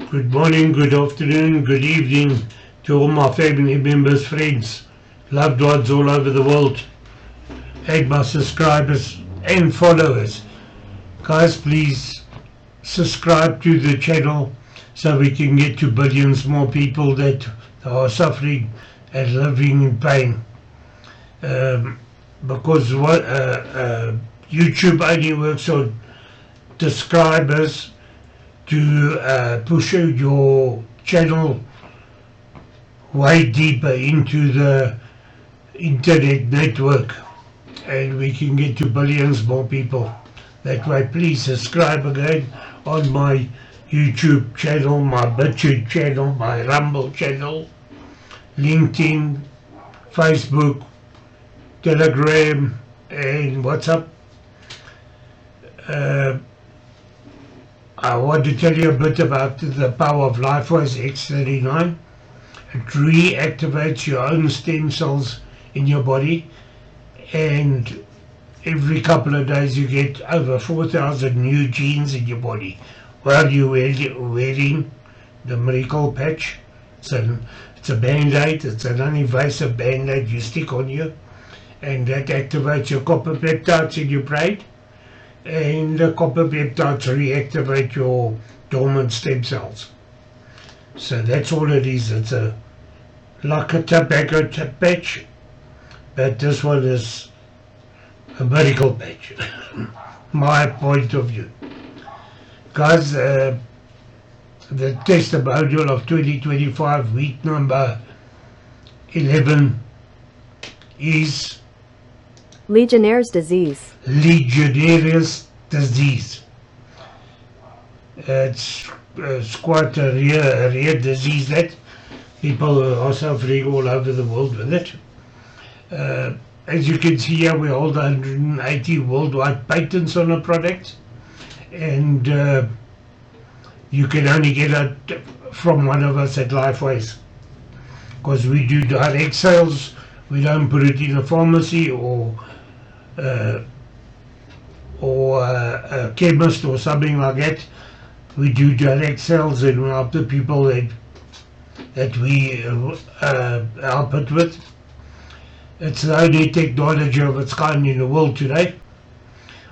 Good morning, good afternoon, good evening to all my family members, friends, loved ones all over the world, and my subscribers and followers. Guys, please subscribe to the channel so we can get to billions more people that are suffering and living in pain. Because YouTube only works on subscribers to push your channel way deeper into the internet network, and we can get to billions more people that way. Please subscribe again on my YouTube channel, my BitChute channel, my Rumble channel, LinkedIn, Facebook, Telegram, and WhatsApp. I want to tell you a bit about the power of LifeWise X39. It reactivates your own stem cells in your body, and every couple of days you get over 4,000 new genes in your body while you're wearing the miracle patch. It's a band-aid, it's a non-invasive band-aid you stick on you, and that activates your copper peptides in your brain, and the copper peptides reactivate your dormant stem cells. So that's all it is. It's like a tobacco patch, but this one is a miracle patch. My point of view. Guys, the testimonial of 2025, week number 11, is Legionnaires disease. Legionnaires disease. It's quite a rare disease that people are suffering all over the world with it. As you can see here, we hold 180 worldwide patents on a product, and you can only get it from one of us at LifeWise, because we do direct sales. We don't put it in a pharmacy or a chemist or something like that. We do direct sales, and we help the people that we help it with. It's the only technology of its kind in the world today.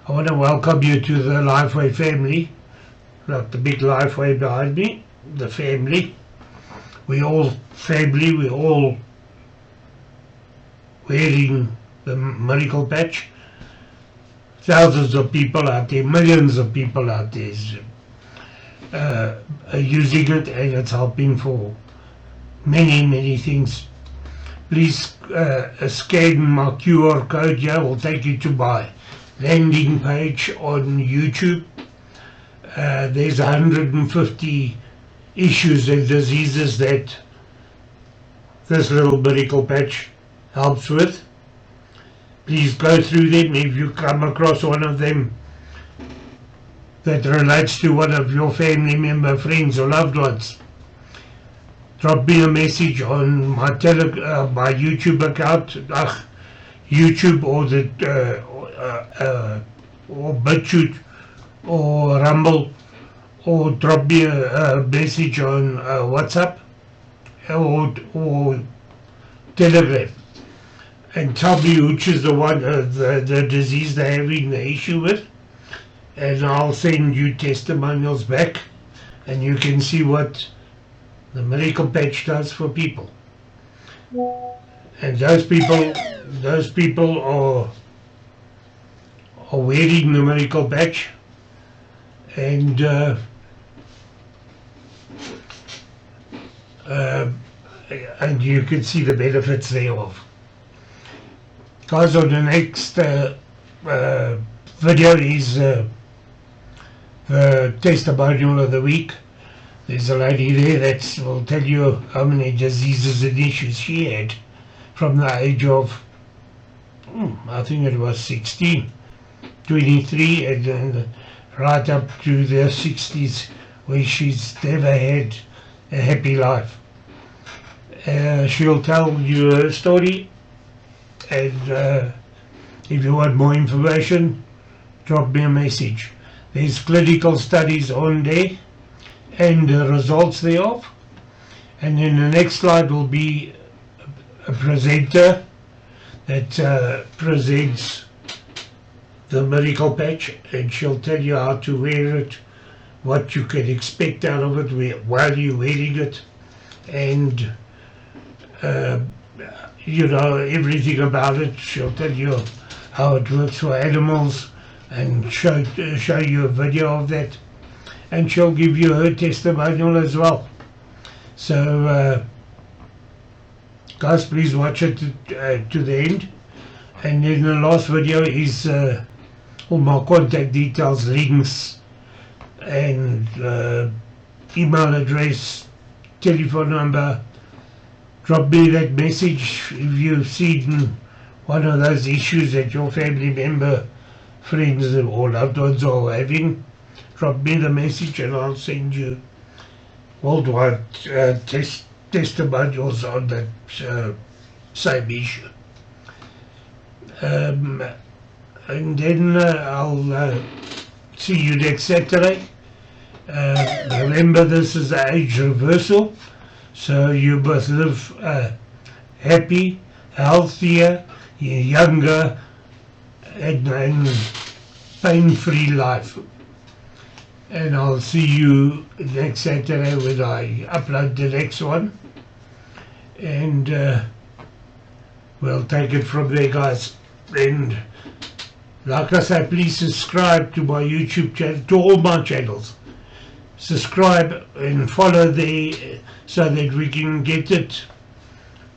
I want to welcome you to the LifeWay family, like the big LifeWay behind me, the family. We all family, we all wearing the miracle patch. Thousands of people out there, millions of people out there are using it, and it's helping for many things. Please scan my QR code here. Will take you to my landing page on YouTube. There's 150 issues and diseases that this little miracle patch helps with. Please go through them. If you come across one of them that relates to one of your family member, friends or loved ones, drop me a message on my my YouTube account, YouTube, or or BitChute or Rumble, or drop me a message on WhatsApp or Telegram, and tell me which is the one, the disease they're having the issue with, and I'll send you testimonials back, and you can see what the miracle patch does for people. And those people are wearing the miracle patch, and you can see the benefits thereof. Guys, on the next video is the testimonial of the week. There's a lady there that will tell you how many diseases and issues she had from the age of, I think it was 16, 23, and right up to the 60s, where she's never had a happy life. She'll tell you her story, and if you want more information, drop me a message. There's clinical studies on there, and the results thereof. And then the next slide will be a presenter that presents the miracle patch, and she'll tell you how to wear it, what you can expect out of it while you're wearing it, and uh, everything about it. She'll tell you how it works for animals and show you a video of that, and she'll give you her testimonial as well. So guys, please watch it to the end. And then the last video is all my contact details, links, and email address, telephone number. Drop me that message if you've seen one of those issues that your family member, friends or loved ones are having. Drop me the message and I'll send you worldwide testimonials on that same issue. And then I'll see you next Saturday. Remember, this is the age reversal, so you must live happy, healthier, younger, and pain-free life. And I'll see you next Saturday when I upload the next one, and we'll take it from there, guys. And like I say, please subscribe to my YouTube channel, to all my channels. Subscribe and follow there so that we can get it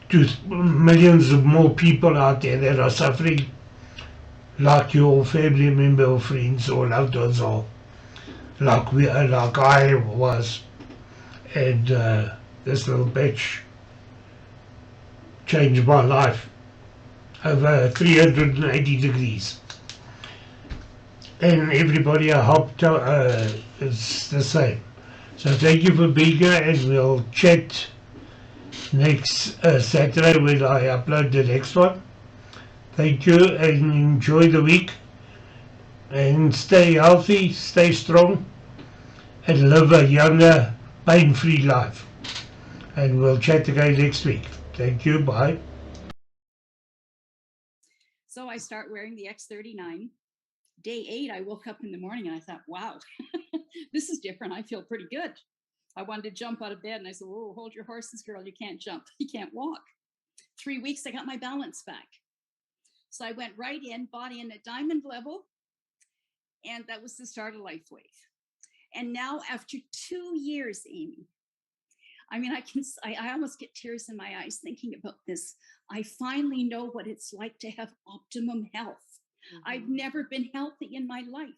to millions of more people out there that are suffering, like your family member or friends or loved ones, or like I was. And this little patch changed my life over 380 degrees. And everybody I hope is the same. So thank you for being here, and we'll chat next Saturday when I upload the next one. Thank you, and enjoy the week, and stay healthy, stay strong, and live a younger, pain-free life. And we'll chat again next week. Thank you, bye. So I start wearing the X39. Day 8, I woke up in the morning and I thought, wow, this is different. I feel pretty good. I wanted to jump out of bed and I said, whoa, hold your horses, girl. You can't jump. You can't walk. 3 weeks, I got my balance back. So I went right in, body in at diamond level. And that was the start of LifeWave. And now after 2 years, Amy, I mean, I almost get tears in my eyes thinking about this. I finally know what it's like to have optimum health. Mm-hmm. I've never been healthy in my life.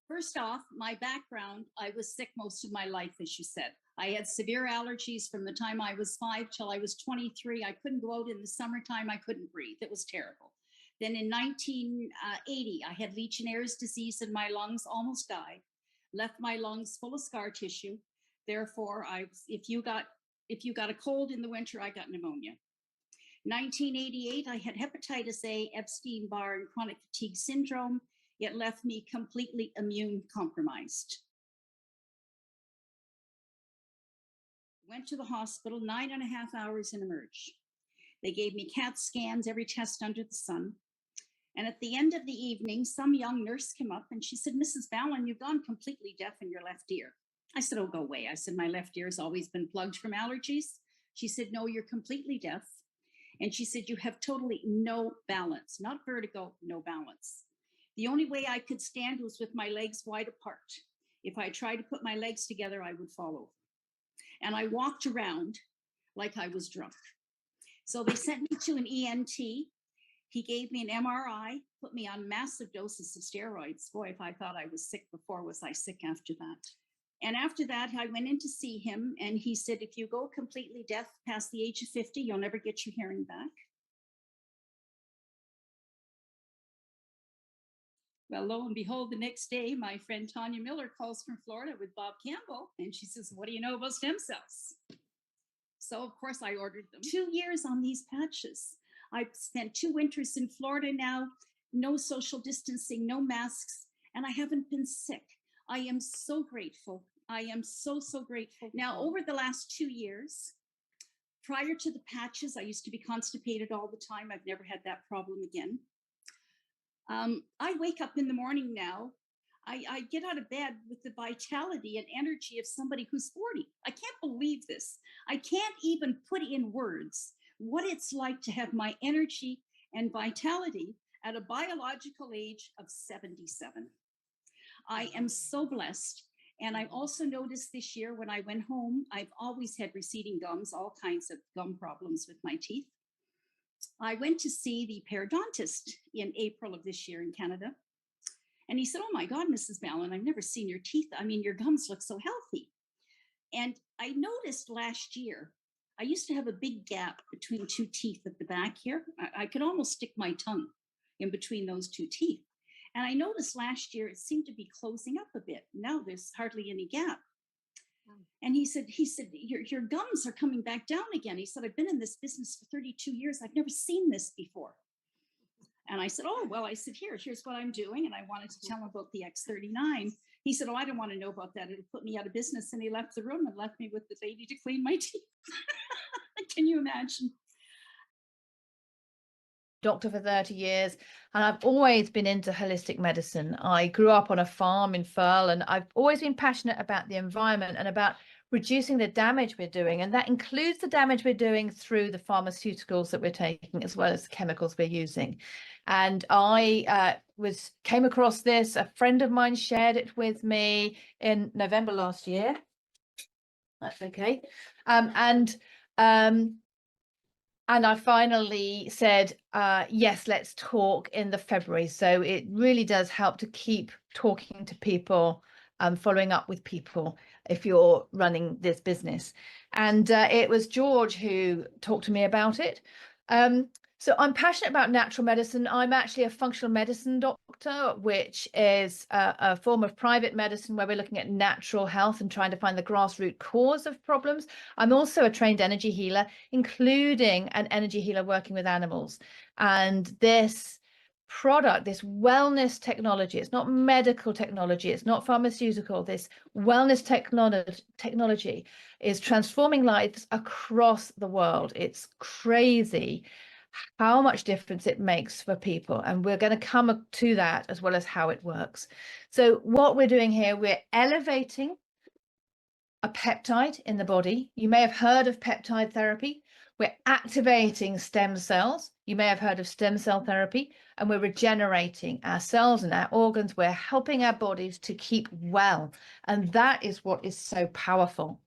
First off, my background, I was sick most of my life, as you said. I had severe allergies from the time I was 5 till I was 23. I couldn't go out in the summertime. I couldn't breathe. It was terrible. Then in 1980, I had Legionnaires disease in my lungs, almost died. Left my lungs full of scar tissue. Therefore, if you got a cold in the winter, I got pneumonia. 1988, I had hepatitis A, Epstein-Barr, and chronic fatigue syndrome. It left me completely immune compromised. Went to the hospital, 9.5 hours in emerge. They gave me CAT scans, every test under the sun. And at the end of the evening, some young nurse came up and she said, Mrs. Ballin, you've gone completely deaf in your left ear. I said, oh, go away. I said, my left ear has always been plugged from allergies. She said, no, you're completely deaf. And she said, you have totally no balance, not vertigo, no balance. The only way I could stand was with my legs wide apart. If I tried to put my legs together, I would fall over. And I walked around like I was drunk. So they sent me to an ENT. He gave me an MRI, put me on massive doses of steroids. Boy, if I thought I was sick before, was I sick after that? And after that, I went in to see him, and he said, if you go completely deaf past the age of 50, you'll never get your hearing back. Well, lo and behold, the next day, my friend Tanya Miller calls from Florida with Bob Campbell, and she says, what do you know about stem cells? So, of course, I ordered them. 2 years on these patches. I've spent 2 winters in Florida now, no social distancing, no masks, and I haven't been sick. I am so grateful. I am so, so grateful. Now, over the last 2 years, prior to the patches, I used to be constipated all the time. I've never had that problem again. I wake up in the morning now. I get out of bed with the vitality and energy of somebody who's 40. I can't believe this. I can't even put in words what it's like to have my energy and vitality at a biological age of 77. I am so blessed. And I also noticed this year when I went home, I've always had receding gums, all kinds of gum problems with my teeth. I went to see the periodontist in April of this year in Canada. And he said, "Oh my God, Mrs. Ballin, I've never seen your teeth. I mean, your gums look so healthy." And I noticed last year, I used to have a big gap between 2 teeth at the back here. I could almost stick my tongue in between those 2 teeth. And I noticed last year it seemed to be closing up a bit. Now there's hardly any gap. And he said, your gums are coming back down again. He said, "I've been in this business for 32 years. I've never seen this before." And I said, "Oh, well," I said, here's what I'm doing. And I wanted to tell him about the X39. He said, "Oh, I don't want to know about that. It'll put me out of business." And he left the room and left me with the lady to clean my teeth. Can you imagine? Doctor for 30 years, and I've always been into holistic medicine. I grew up on a farm in Firle, and I've always been passionate about the environment and about reducing the damage we're doing, and that includes the damage we're doing through the pharmaceuticals that we're taking as well as the chemicals we're using. And I came across this. A friend of mine shared it with me in November last year. That's okay. And I finally said, yes, let's talk in the February. So it really does help to keep talking to people, following up with people if you're running this business. And it was George who talked to me about it. So I'm passionate about natural medicine. I'm actually a functional medicine doctor, which is a form of private medicine where we're looking at natural health and trying to find the grassroots cause of problems. I'm also a trained energy healer, including an energy healer working with animals. And this product, this wellness technology, it's not medical technology, it's not pharmaceutical, this wellness technology is transforming lives across the world. It's crazy how much difference it makes for people, and we're going to come to that as well as how it works. So what we're doing here, we're elevating a peptide in the body. You may have heard of peptide therapy. We're activating stem cells. You may have heard of stem cell therapy, and we're regenerating our cells and our organs. We're helping our bodies to keep well, and that is what is so powerful.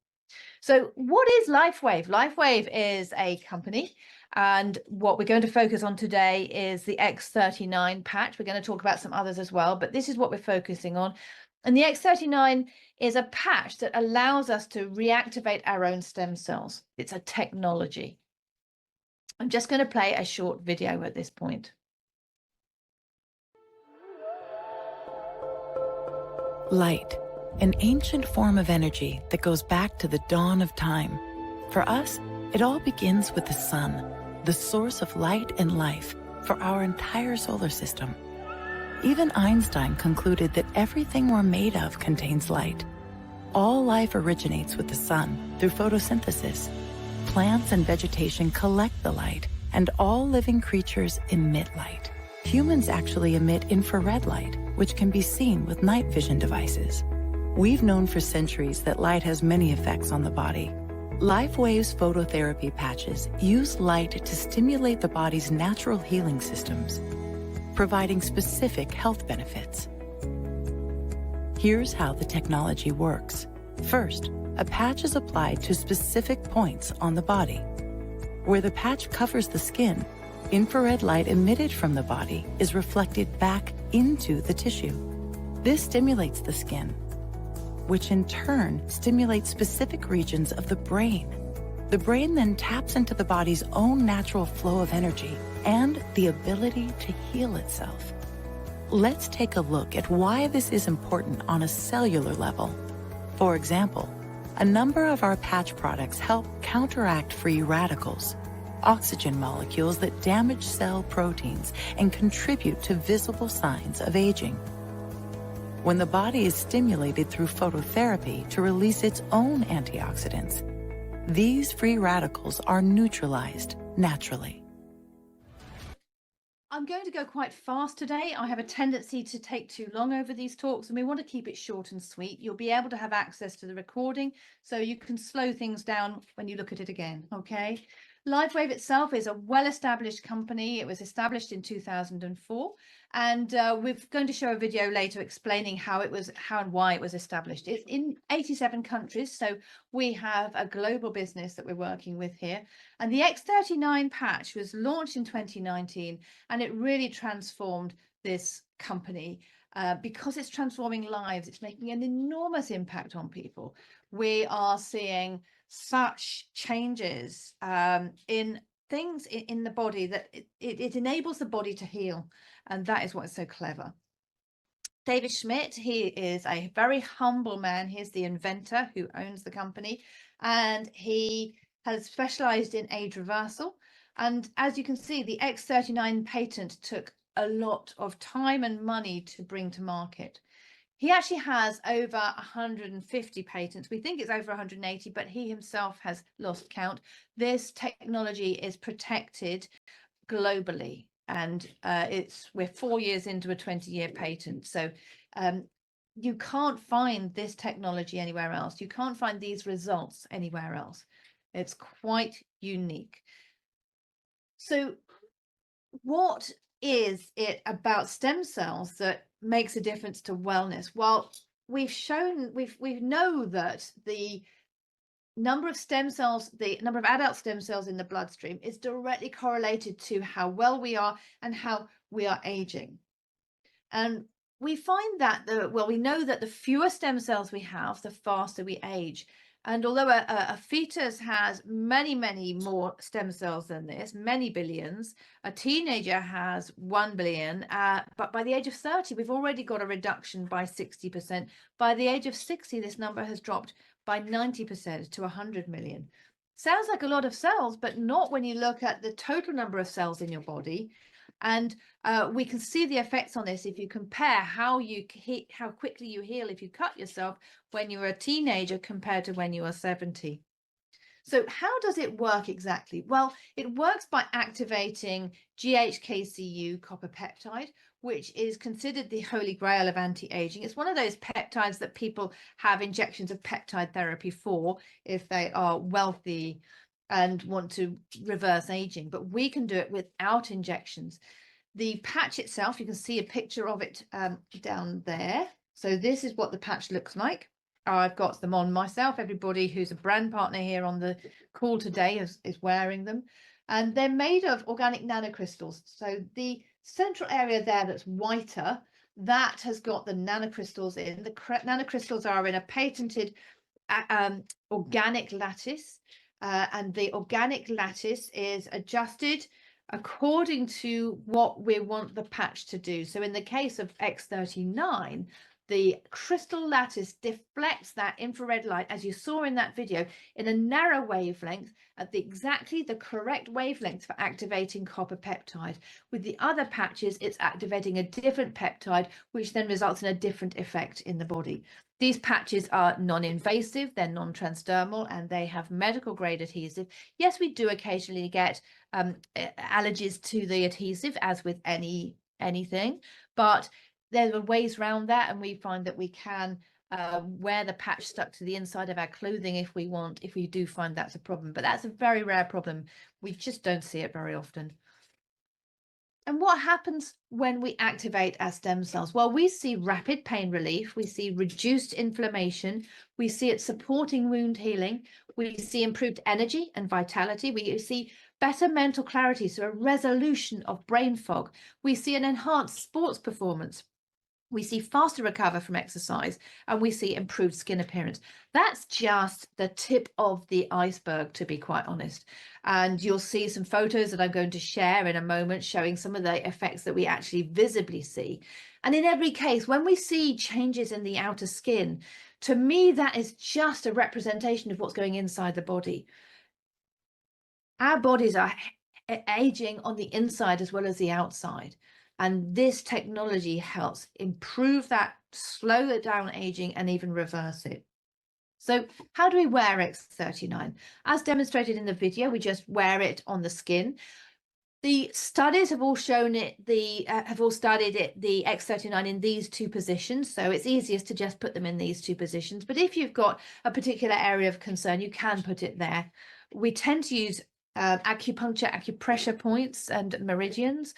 So what is LifeWave? LifeWave is a company, and what we're going to focus on today is the X39 patch. We're going to talk about some others as well, but this is what we're focusing on. And the X39 is a patch that allows us to reactivate our own stem cells. It's a technology. I'm just going to play a short video at this point. Light, an ancient form of energy that goes back to the dawn of time. For us, it all begins with the sun, the source of light and life for our entire solar system. Even Einstein concluded that everything we're made of contains light. All life originates with the sun through photosynthesis. Plants and vegetation collect the light, and all living creatures emit light. Humans actually emit infrared light, which can be seen with night vision devices. We've known for centuries that light has many effects on the body. LifeWave's phototherapy patches use light to stimulate the body's natural healing systems, providing specific health benefits. Here's how the technology works. First, a patch is applied to specific points on the body. Where the patch covers the skin, infrared light emitted from the body is reflected back into the tissue. This stimulates the skin, which in turn stimulates specific regions of the brain. The brain then taps into the body's own natural flow of energy and the ability to heal itself. Let's take a look at why this is important on a cellular level. For example, a number of our patch products help counteract free radicals, oxygen molecules that damage cell proteins and contribute to visible signs of aging. when the body is stimulated through phototherapy to release its own antioxidants. These free radicals are neutralized naturally. I'm going to go quite fast today. I have a tendency to take too long over these talks, and we want to keep it short and sweet. You'll be able to have access to the recording, so you can slow things down when you look at it again, okay? LiveWave itself is a well-established company. It was established in 2004, and we're going to show a video later explaining how and why it was established. It's in 87 countries, so we have a global business that we're working with here. And the X39 patch was launched in 2019, and it really transformed this company because it's transforming lives. It's making an enormous impact on people. We are seeing such changes in things in the body that it enables the body to heal, and that is what's so clever. David Schmidt, he is a very humble man. He's the inventor who owns the company, and he has specialized in age reversal. And as you can see, the X39 patent took a lot of time and money to bring to market. He actually has over 150 patents. We think it's over 180, but he himself has lost count. This technology is protected globally, and we're 4 years into a 20-year patent. So you can't find this technology anywhere else. You can't find these results anywhere else. It's quite unique. So what is it about stem cells that makes a difference to wellness? Well, we know that the number of stem cells, the number of adult stem cells in the bloodstream is directly correlated to how well we are and how we are aging. And we find that we know that the fewer stem cells we have, the faster we age. And although a fetus has many, many more stem cells than this, many billions, a teenager has 1 billion, but by the age of 30, we've already got a reduction by 60%. By the age of 60, this number has dropped by 90% to 100 million. Sounds like a lot of cells, but not when you look at the total number of cells in your body. And we can see the effects on this if you compare how quickly you heal if you cut yourself when you were a teenager compared to when you were 70. So how does it work exactly? Well, it works by activating GHKCU copper peptide, which is considered the holy grail of anti-aging. It's one of those peptides that people have injections of peptide therapy for if they are wealthy and want to reverse aging, but we can do it without injections. The patch itself, you can see a picture of it down there. So this is what the patch looks like. I've got them on myself. Everybody who's a brand partner here on the call today is wearing them. And they're made of organic nanocrystals. So the central area there that's whiter, that has got the nanocrystals in. The nanocrystals are in a patented organic lattice. And the organic lattice is adjusted according to what we want the patch to do. So in the case of X39, the crystal lattice deflects that infrared light, as you saw in that video, in a narrow wavelength at exactly the correct wavelength for activating copper peptide. With the other patches, it's activating a different peptide, which then results in a different effect in the body. These patches are non-invasive, they're non-transdermal, and they have medical grade adhesive. Yes, we do occasionally get allergies to the adhesive, as with anything, but there are ways around that, and we find that we can wear the patch stuck to the inside of our clothing if we want, if we do find that's a problem. But that's a very rare problem. We just don't see it very often. And what happens when we activate our stem cells? Well, we see rapid pain relief, we see reduced inflammation, we see it supporting wound healing, we see improved energy and vitality, we see better mental clarity, so a resolution of brain fog, we see an enhanced sports performance, we see faster recover from exercise, and we see improved skin appearance. That's just the tip of the iceberg, to be quite honest. And you'll see some photos that I'm going to share in a moment showing some of the effects that we actually visibly see. And in every case, when we see changes in the outer skin, to me, that is just a representation of what's going inside the body. Our bodies are aging on the inside as well as the outside. And this technology helps improve that slow it down aging and even reverse it. So how do we wear X39? As demonstrated in the video, we just wear it on the skin. The studies have all shown it, have all studied it, the X39 in these two positions. So it's easiest to just put them in these two positions. But if you've got a particular area of concern, you can put it there. We tend to use acupuncture, acupressure points and meridians.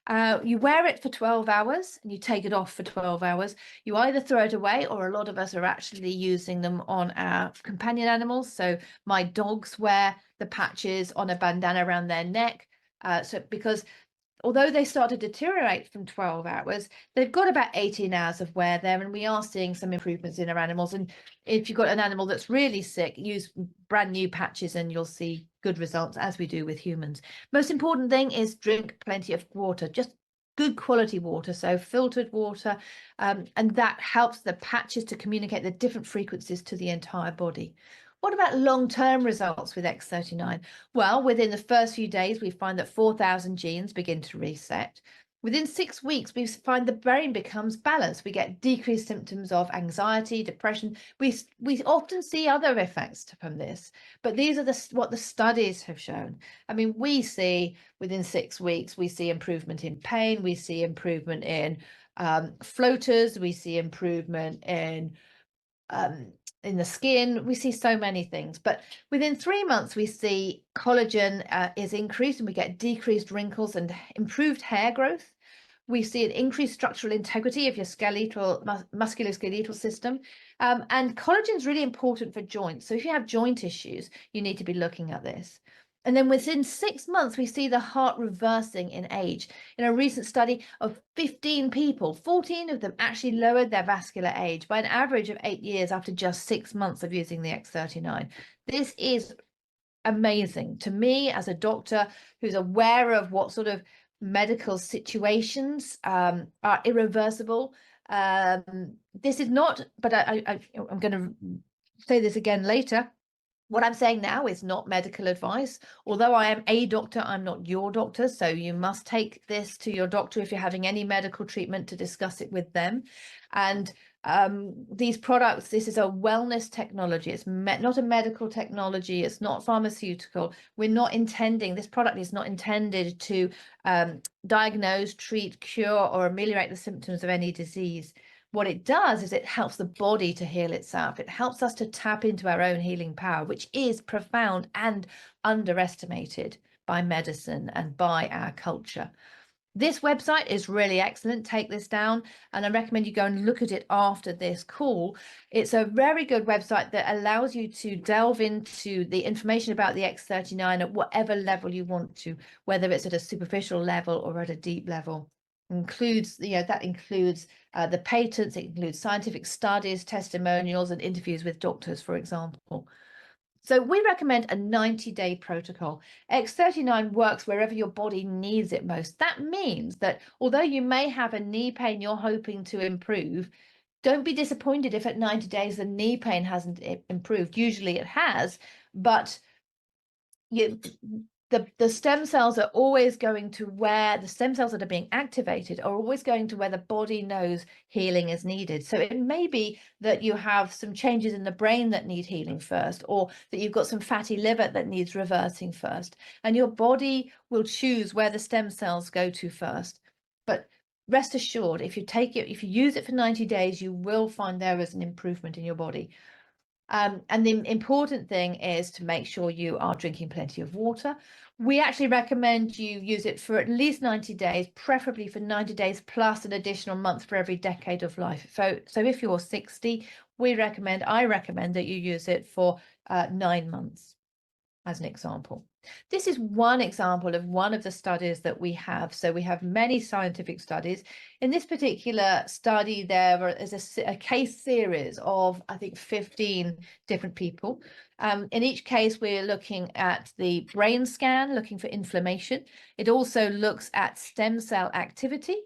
You wear it for 12 hours and you take it off for 12 hours. You either throw it away, or a lot of us are actually using them on our companion animals. So my dogs wear the patches on a bandana around their neck. Because although they start to deteriorate from 12 hours, they've got about 18 hours of wear there, and we are seeing some improvements in our animals. And if you've got an animal that's really sick, use brand new patches and you'll see good results, as we do with humans. Most important thing is drink plenty of water, just good quality water, so filtered water, and that helps the patches to communicate the different frequencies to the entire body. What about long-term results with X39? Well, within the first few days, we find that 4,000 genes begin to reset. Within 6 weeks, we find the brain becomes balanced. We get decreased symptoms of anxiety, depression. We often see other effects from this, but these are what the studies have shown. I mean, we see within 6 weeks, we see improvement in pain, we see improvement in floaters, we see improvement in the skin. We see so many things, but within 3 months we see collagen is increased, and we get decreased wrinkles and improved hair growth. We see an increased structural integrity of your skeletal musculoskeletal system, and collagen is really important for joints. So if you have joint issues, you need to be looking at this. And then within 6 months, we see the heart reversing in age. In a recent study of 15 people, 14 of them actually lowered their vascular age by an average of 8 years after just 6 months of using the X39. This is amazing to me as a doctor who's aware of what sort of medical situations are irreversible. This is not, but I'm going to say this again later. What I'm saying now is not medical advice. Although I am a doctor, I'm not your doctor. So you must take this to your doctor if you're having any medical treatment, to discuss it with them. And these products, this is a wellness technology. It's not a medical technology. It's not pharmaceutical. We're not intending, this product is not intended to diagnose, treat, cure, or ameliorate the symptoms of any disease. What it does is it helps the body to heal itself. It helps us to tap into our own healing power, which is profound and underestimated by medicine and by our culture. This website is really excellent. Take this down, and I recommend you go and look at it after this call. It's a very good website that allows you to delve into the information about the X39 at whatever level you want to, whether it's at a superficial level or at a deep level. Includes, that includes the patents, it includes scientific studies, testimonials, and interviews with doctors, for example. So we recommend a 90-day protocol. X39 works wherever your body needs it most. That means that although you may have a knee pain you're hoping to improve, don't be disappointed if at 90 days the knee pain hasn't improved. Usually it has, but the stem cells are always going to where the stem cells that are being activated are always going to where the body knows healing is needed. So it may be that you have some changes in the brain that need healing first, or that you've got some fatty liver that needs reversing first, and your body will choose where the stem cells go to first. But rest assured, if you use it for 90 days, you will find there is an improvement in your body. And the important thing is to make sure you are drinking plenty of water. We actually recommend you use it for at least 90 days, preferably for 90 days plus an additional month for every decade of life. So if you're 60, I recommend that you use it for 9 months, as an example. This is one example of one of the studies that we have. So we have many scientific studies. In this particular study, there is a case series of, I think, 15 different people. In each case, we're looking at the brain scan, looking for inflammation. It also looks at stem cell activity,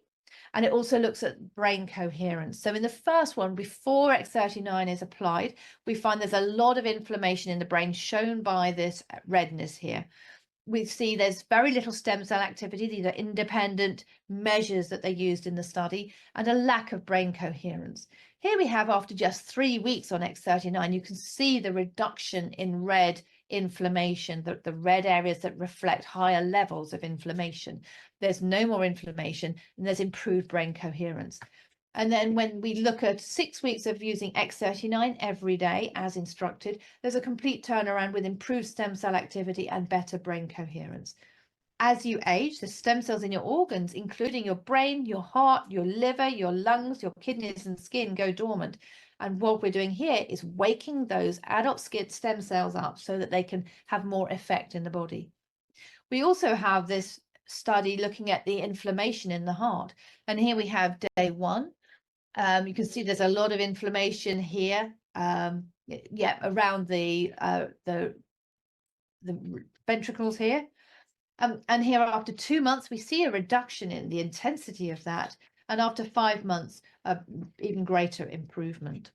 and it also looks at brain coherence. So in the first one, before X39 is applied, we find there's a lot of inflammation in the brain, shown by this redness here. we see there's very little stem cell activity. These are independent measures that they used in the study, and a lack of brain coherence. Here we have, after just 3 weeks on X39, you can see the reduction in red inflammation, the red areas that reflect higher levels of inflammation. There's no more inflammation, and there's improved brain coherence. And then when we look at 6 weeks of using X39 every day as instructed, there's a complete turnaround with improved stem cell activity and better brain coherence. As you age, the stem cells in your organs, including your brain, your heart, your liver, your lungs, your kidneys and skin, go dormant. And what we're doing here is waking those adult stem cells up so that they can have more effect in the body. We also have this study looking at the inflammation in the heart. And here we have day 1. You can see there's a lot of inflammation here, around the ventricles here. And here after 2 months, we see a reduction in the intensity of that. And after 5 months, even greater improvement.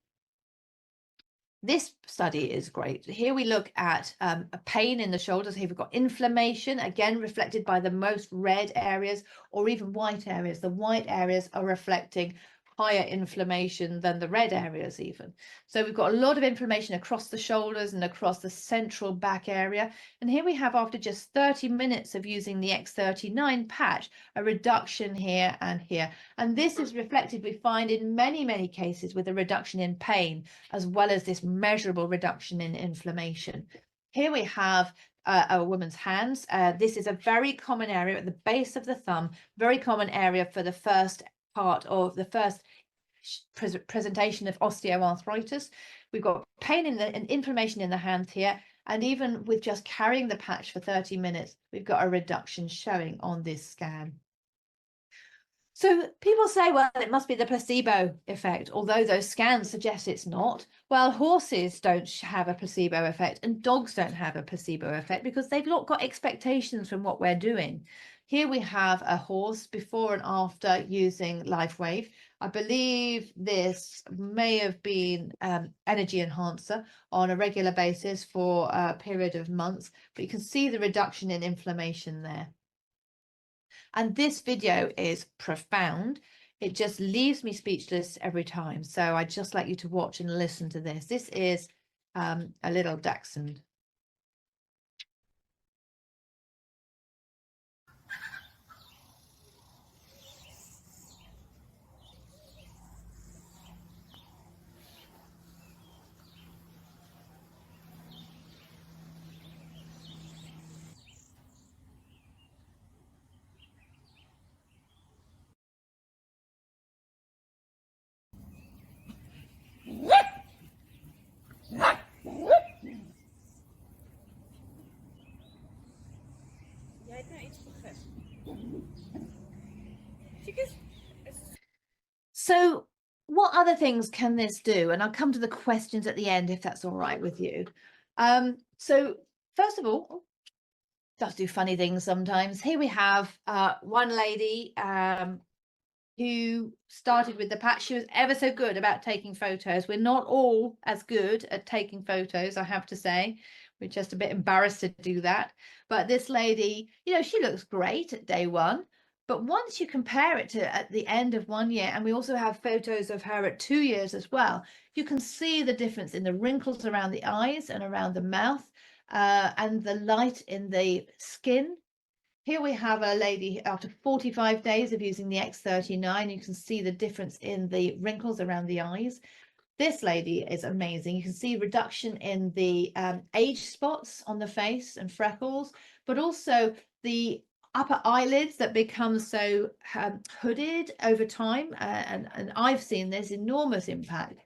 This study is great. Here we look at a pain in the shoulders. Here we've got inflammation, again reflected by the most red areas or even white areas. The white areas are reflecting higher inflammation than the red areas even. So we've got a lot of inflammation across the shoulders and across the central back area. And here we have, after just 30 minutes of using the X39 patch, a reduction here and here. And this is reflected, we find, in many, many cases with a reduction in pain, as well as this measurable reduction in inflammation. Here we have a woman's hands. This is a very common area at the base of the thumb, very common area for the first part of the first presentation of osteoarthritis. We've got pain and inflammation in the hand here, and even with just carrying the patch for 30 minutes, we've got a reduction showing on this scan. So people say, well, it must be the placebo effect, although those scans suggest it's not. Well, horses don't have a placebo effect, and dogs don't have a placebo effect because they've not got expectations from what we're doing. Here we have a horse before and after using LifeWave. I believe this may have been energy enhancer on a regular basis for a period of months, but you can see the reduction in inflammation there. And this video is profound. It just leaves me speechless every time. So I'd just like you to watch and listen to this. This is a little dachshund. So what other things can this do? And I'll come to the questions at the end, if that's all right with you. So first of all, it does do funny things sometimes. Here we have one lady who started with the patch. She was ever so good about taking photos. We're not all as good at taking photos, I have to say. We're just a bit embarrassed to do that. But this lady, you know, she looks great at day 1. But once you compare it to at the end of 1 year, and we also have photos of her at 2 years as well, you can see the difference in the wrinkles around the eyes and around the mouth, and the light in the skin. Here we have a lady after 45 days of using the X39. You can see the difference in the wrinkles around the eyes. This lady is amazing. You can see reduction in the age spots on the face and freckles, but also the upper eyelids that become so hooded over time. And I've seen this enormous impact.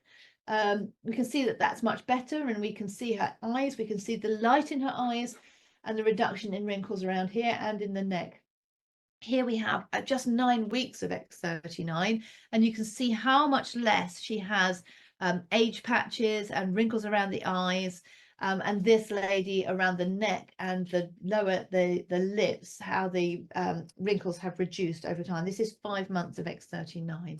We can see that that's much better, and we can see her eyes. We can see the light in her eyes and the reduction in wrinkles around here and in the neck. Here we have just 9 weeks of X39, and you can see how much less she has age patches and wrinkles around the eyes, and this lady around the neck and the lips, how the wrinkles have reduced over time. This is 5 months of X39.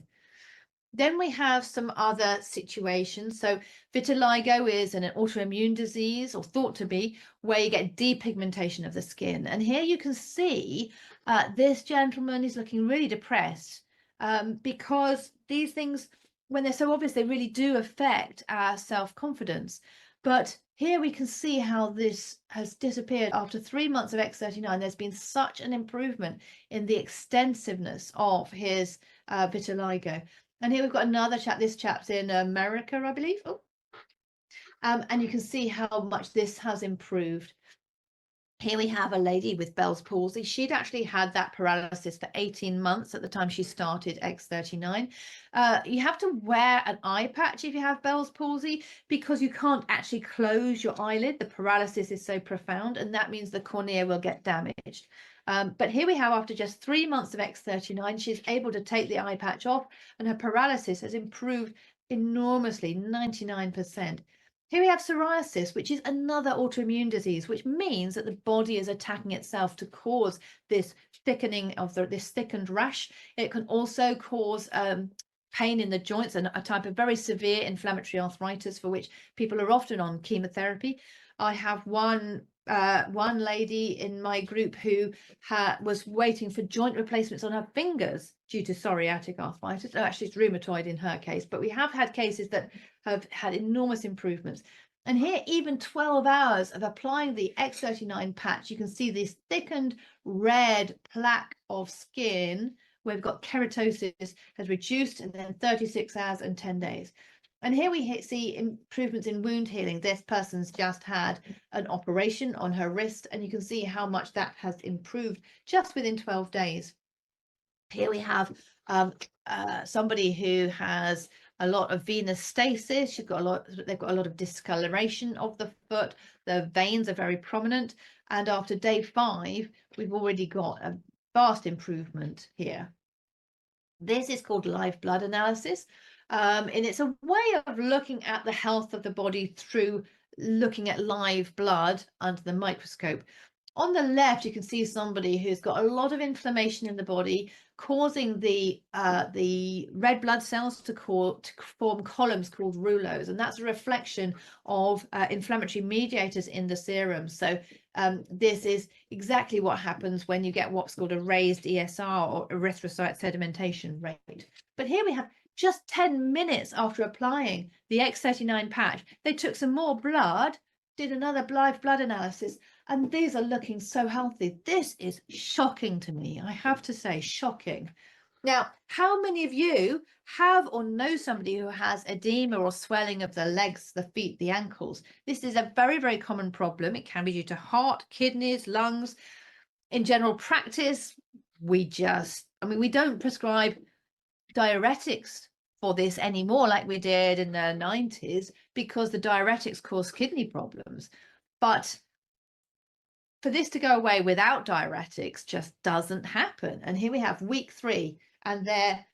Then we have some other situations. So vitiligo is an autoimmune disease, or thought to be, where you get depigmentation of the skin. And here you can see this gentleman is looking really depressed because these things, when they're so obvious, they really do affect our self-confidence. But here we can see how this has disappeared after 3 months of X39. There's been such an improvement in the extensiveness of his vitiligo. And here we've got another chap. This chap's in America, I believe. Oh. And you can see how much this has improved. Here we have a lady with Bell's palsy. She'd actually had that paralysis for 18 months at the time she started X39. You have to wear an eye patch if you have Bell's palsy, because you can't actually close your eyelid. The paralysis is so profound, and that means the cornea will get damaged. But here we have, after just 3 months of X39, she's able to take the eye patch off, and her paralysis has improved enormously, 99%. Here we have psoriasis, which is another autoimmune disease, which means that the body is attacking itself to cause this thickening of this thickened rash. It can also cause pain in the joints, and a type of very severe inflammatory arthritis for which people are often on chemotherapy. I have one lady in my group who was waiting for joint replacements on her fingers due to psoriatic arthritis. Oh, actually, it's rheumatoid in her case, but we have had cases that have had enormous improvements. And here, even 12 hours of applying the X39 patch, you can see this thickened red plaque of skin where we've got keratosis has reduced, and then 36 hours and 10 days. And here we see improvements in wound healing. This person's just had an operation on her wrist, and you can see how much that has improved just within 12 days. Here we have somebody who has a lot of venous stasis. They've got a lot of discoloration of the foot. The veins are very prominent. And after day 5, we've already got a vast improvement here. This is called live blood analysis. And it's a way of looking at the health of the body through looking at live blood under the microscope. On the left, you can see somebody who's got a lot of inflammation in the body, causing the red blood cells to form columns called rouleaus, and that's a reflection of inflammatory mediators in the serum. So this is exactly what happens when you get what's called a raised ESR, or erythrocyte sedimentation rate. But here we have, just 10 minutes after applying the X39 patch, they took some more blood, did another live blood analysis, and these are looking so healthy. This is shocking to me, I have to say, shocking. Now, how many of you have or know somebody who has edema or swelling of the legs, the feet, the ankles? This is a very, very common problem. It can be due to heart, kidneys, lungs. In general practice, we don't prescribe diuretics for this anymore like we did in the 90s, because the diuretics cause kidney problems. But for this to go away without diuretics just doesn't happen. And here we have week 3, and their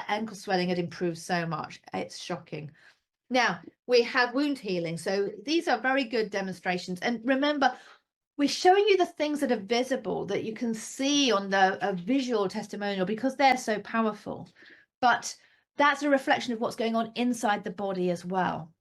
ankle swelling had improved so much. It's shocking. Now we have wound healing. So these are very good demonstrations. And remember, we're showing you the things that are visible, that you can see on the visual testimonial, because they're so powerful. But that's a reflection of what's going on inside the body as well.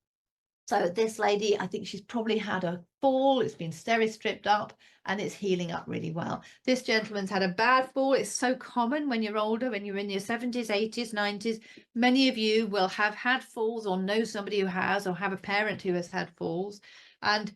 So this lady, I think she's probably had a fall. It's been steri-stripped up, and it's healing up really well. This gentleman's had a bad fall. It's so common when you're older, when you're in your 70s, 80s, 90s. Many of you will have had falls, or know somebody who has, or have a parent who has had falls. And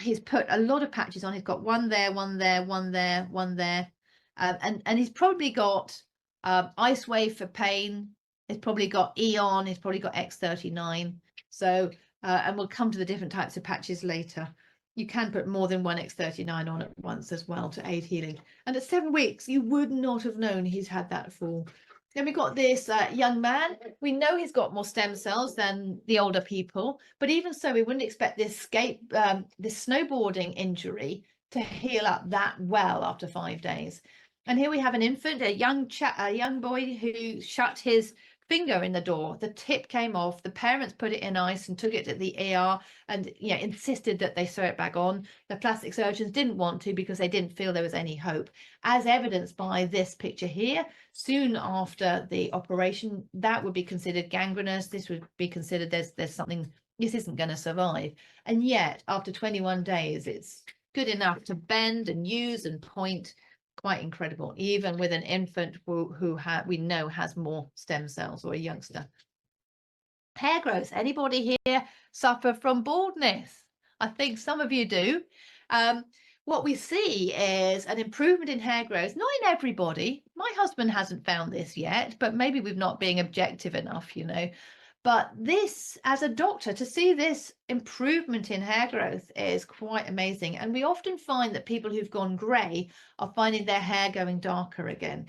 he's put a lot of patches on. He's got one there, one there, one there, one there. And he's probably got Ice Wave for pain. He's probably got Eon. He's probably got X39. So, and we'll come to the different types of patches later. You can put more than one X39 on at once as well to aid healing. And at 7 weeks, you would not have known he's had that fall. Then we got this young man. We know he's got more stem cells than the older people, but even so, we wouldn't expect this snowboarding injury to heal up that well after 5 days. And here we have an infant, a young boy who shut his finger in the door. The tip came off. The parents put it in ice and took it to the ER and insisted that they sew it back on. The plastic surgeons didn't want to because they didn't feel there was any hope, as evidenced by this picture here. Soon after the operation, that would be considered gangrenous. This would be considered there's something, this isn't going to survive. And yet after 21 days, it's good enough to bend and use and point. Quite incredible, even with an infant who we know has more stem cells, or a youngster. Hair growth. Anybody here suffer from baldness? I think some of you do. What we see is an improvement in hair growth, not in everybody. My husband hasn't found this yet, but maybe we've not being objective enough, you know. But this, as a doctor, to see this improvement in hair growth is quite amazing. And we often find that people who've gone grey are finding their hair going darker again.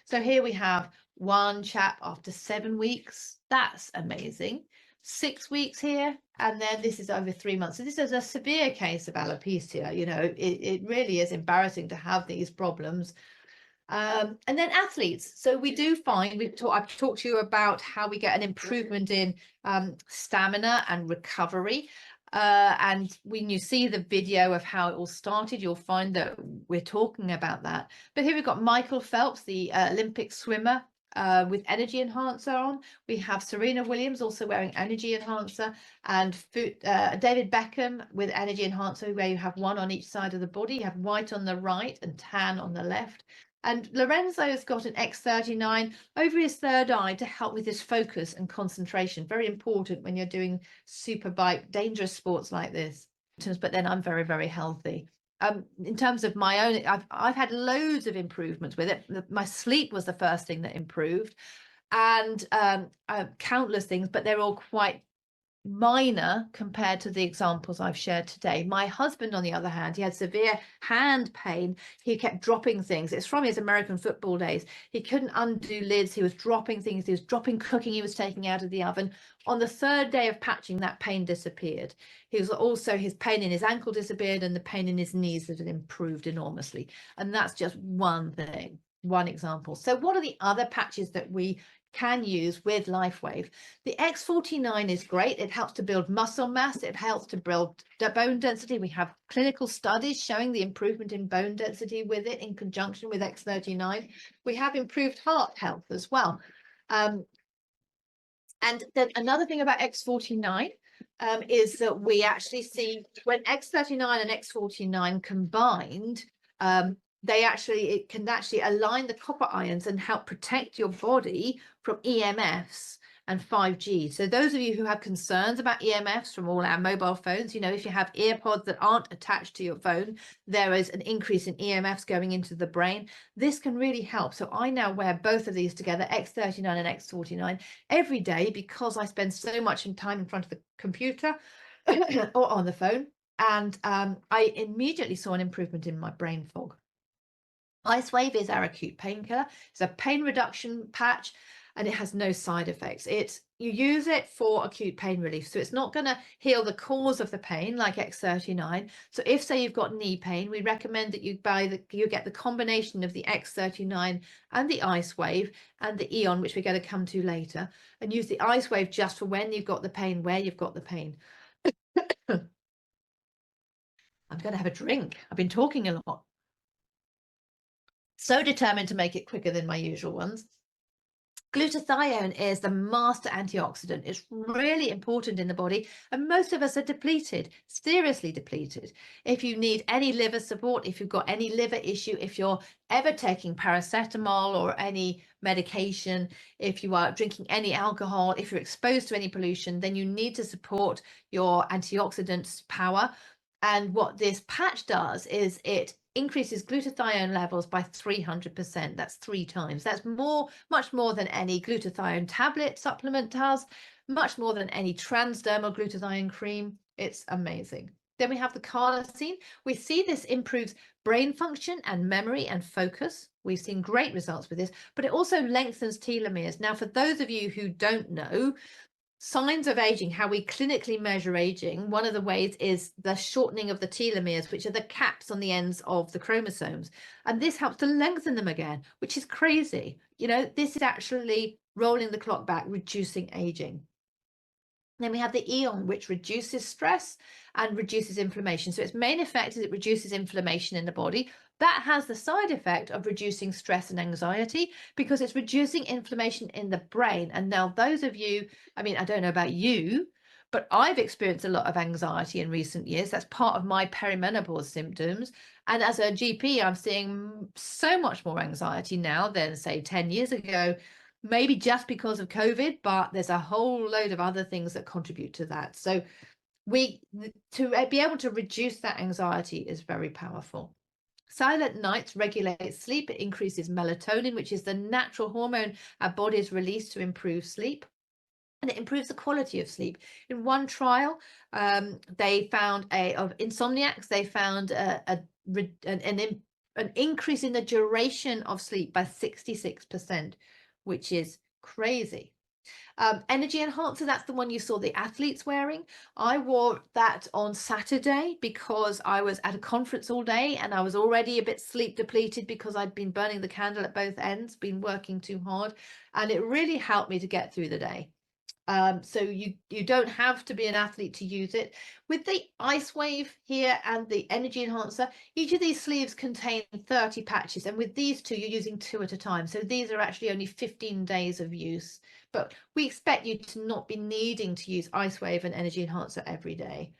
So here we have one chap after 7 weeks. That's amazing. 6 weeks here, and then this is over 3 months. So this is a severe case of alopecia. You know, it really is embarrassing to have these problems. And then athletes. So we do find, I've talked to you about how we get an improvement in stamina and recovery. And when you see the video of how it all started, you'll find that we're talking about that. But here we've got Michael Phelps, the Olympic swimmer, with energy enhancer on. We have Serena Williams also wearing energy enhancer, and David Beckham with energy enhancer, where you have one on each side of the body. You have white on the right and tan on the left. And Lorenzo's got an X39 over his third eye to help with his focus and concentration. Very important when you're doing super bike, dangerous sports like this. But then I'm very, very healthy. In terms of my own, I've had loads of improvements with it. My sleep was the first thing that improved, and countless things, but they're all quite minor compared to the examples I've shared today. My husband, on the other hand, he had severe hand pain. He kept dropping things. It's from his American football days. He couldn't undo lids. He was dropping things. He was dropping cooking he was taking out of the oven. On the third day of patching, that pain disappeared. He was also, his pain in his ankle disappeared, and the pain in his knees had improved enormously. And that's just one thing, one example. So what are the other patches that we can use with LifeWave? The X49 is great. It helps to build muscle mass. It helps to build bone density. We have clinical studies showing the improvement in bone density with it in conjunction with X39. We have improved heart health as well. And then another thing about X49 is that we actually see when X39 and X49 combined, it can actually align the copper ions and help protect your body from EMFs and 5G. So those of you who have concerns about EMFs from all our mobile phones, you know, if you have earpods that aren't attached to your phone, there is an increase in EMFs going into the brain. This can really help. So I now wear both of these together, X39 and X49, every day, because I spend so much time in front of the computer or on the phone. And I immediately saw an improvement in my brain fog. IceWave is our acute painkiller. It's a pain reduction patch, and it has no side effects. You use it for acute pain relief. So it's not going to heal the cause of the pain like X39. So if, say, you've got knee pain, we recommend that you get the combination of the X39 and the IceWave and the Eon, which we're going to come to later, and use the IceWave just for when you've got the pain, where you've got the pain. I'm going to have a drink. I've been talking a lot. So determined to make it quicker than my usual ones. Glutathione is the master antioxidant. It's really important in the body, and most of us are depleted, seriously depleted. If you need any liver support, if you've got any liver issue, if you're ever taking paracetamol or any medication, if you are drinking any alcohol, if you're exposed to any pollution, then you need to support your antioxidants power. And what this patch does is it increases glutathione levels by 300%. That's 3 times. That's much more than any glutathione tablet supplement does, much more than any transdermal glutathione cream. It's amazing. Then we have the carnosine. We see this improves brain function and memory and focus. We've seen great results with this, but it also lengthens telomeres. Now, for those of you who don't know, signs of aging, how we clinically measure aging, one of the ways is the shortening of the telomeres, which are the caps on the ends of the chromosomes. And this helps to lengthen them again, which is crazy. You know, this is actually rolling the clock back, reducing aging. Then we have the Eon, which reduces stress and reduces inflammation. So its main effect is it reduces inflammation in the body. That has the side effect of reducing stress and anxiety because it's reducing inflammation in the brain. And now those of you, I mean, I don't know about you, but I've experienced a lot of anxiety in recent years. That's part of my perimenopause symptoms. And as a GP, I'm seeing so much more anxiety now than, say, 10 years ago, maybe just because of COVID, but there's a whole load of other things that contribute to that. So to be able to reduce that anxiety is very powerful. Silent nights regulate sleep. It increases melatonin, which is the natural hormone our bodies release to improve sleep. And it improves the quality of sleep. In one trial, they found of insomniacs, they found an increase in the duration of sleep by 66%, which is crazy. Energy enhancer, that's the one you saw the athletes wearing. I wore that on Saturday because I was at a conference all day and I was already a bit sleep depleted because I'd been burning the candle at both ends, been working too hard, and it really helped me to get through the day. So you don't have to be an athlete to use it. With the Ice Wave here and the Energy Enhancer, each of these sleeves contain 30 patches, and with these two you're using 2 at a time. So these are actually only 15 days of use, but we expect you to not be needing to use Ice Wave and Energy Enhancer every day.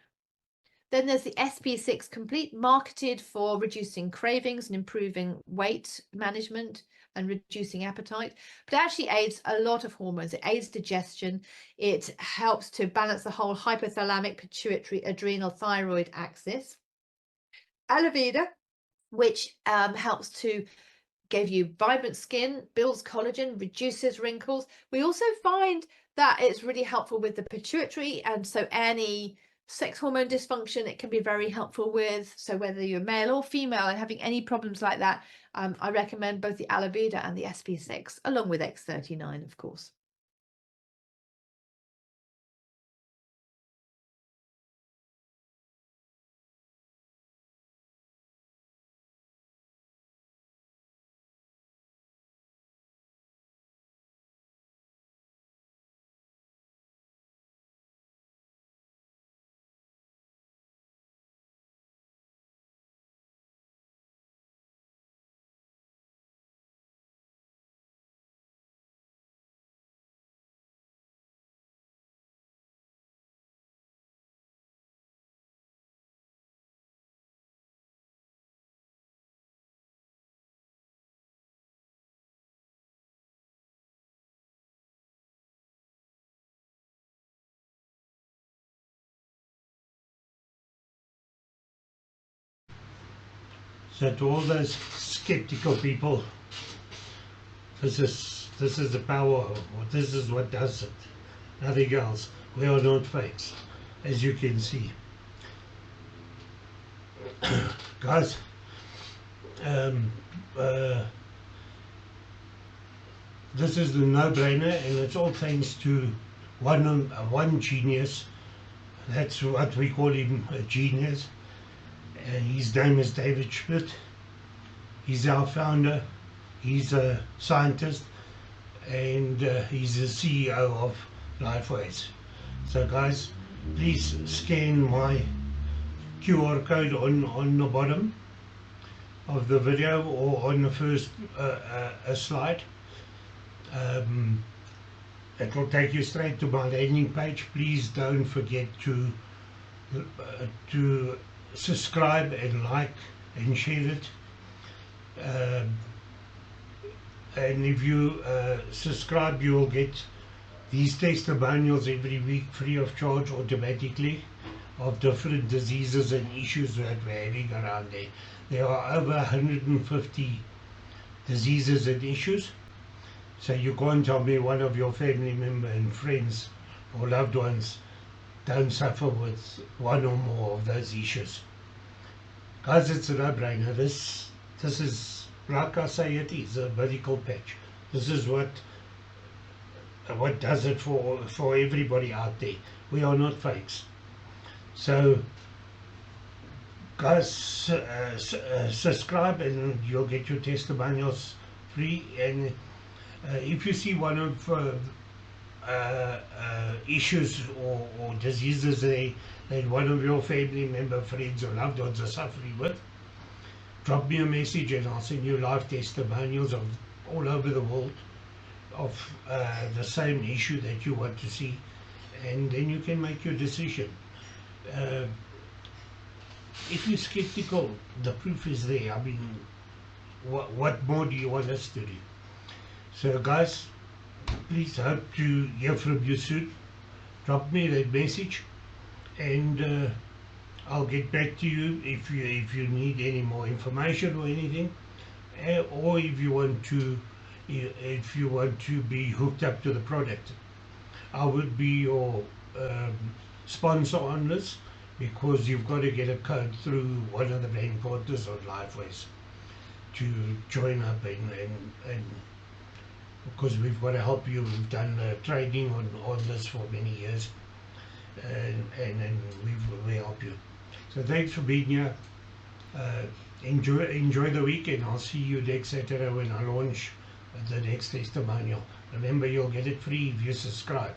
Then there's the SP6 Complete, marketed for reducing cravings and improving weight management and reducing appetite, but it actually aids a lot of hormones. It aids digestion. It helps to balance the whole hypothalamic, pituitary, adrenal, thyroid axis. Aloe Vera, which helps to give you vibrant skin, builds collagen, reduces wrinkles. We also find that it's really helpful with the pituitary, and so any sex hormone dysfunction it can be very helpful with. So whether you're male or female and having any problems like that, I recommend both the Aloe Vera and the SP6, along with X39, of course. So to all those skeptical people, this is the power of, or this is what does it. Nothing else. We are not fakes, as you can see. Guys, this is the no-brainer, and it's all thanks to one genius. That's what we call him, a genius. His name is David Schmidt. He's our founder. He's a scientist, and he's the CEO of Lifeways. So guys, please scan my QR code on the bottom of the video or on the first slide. It will take you straight to my landing page. Please don't forget to subscribe and like and share it. And if you subscribe, you will get these testimonials every week free of charge automatically of different diseases and issues that we're having around there. There are over 150 diseases and issues. So you can't tell me one of your family members and friends or loved ones don't suffer with one or more of those issues. Guys, it's a no-brainer. This is, like I say, it is a medical patch. This is what does it for everybody out there. We are not fakes. So guys, subscribe and you'll get your testimonials free. And If you see one of issues or diseases that one of your family member, friends or loved ones are suffering with, drop me a message and I'll send you live testimonials of all over the world of the same issue that you want to see, and then you can make your decision. If you're skeptical, the proof is there. I mean, what more do you want us to do? So guys, please hope to hear from you soon. Drop me that message and I'll get back to you if you need any more information or anything, or if you want to be hooked up to the product. I would be your sponsor on this, because you've got to get a code through one of the brand partners on Lifeways to join up and because we've got to help you. We've done training on this for many years, and we help you. So thanks for being here. Enjoy the weekend. I'll see you next Saturday when I launch the next testimonial. Remember, you'll get it free if you subscribe.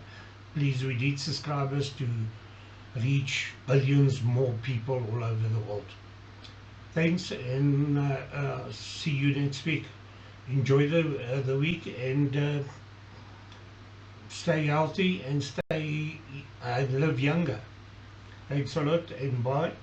Please, we need subscribers to reach billions more people all over the world. Thanks, and see you next week. Enjoy the week, and stay healthy and live younger. Thanks a lot, and bye.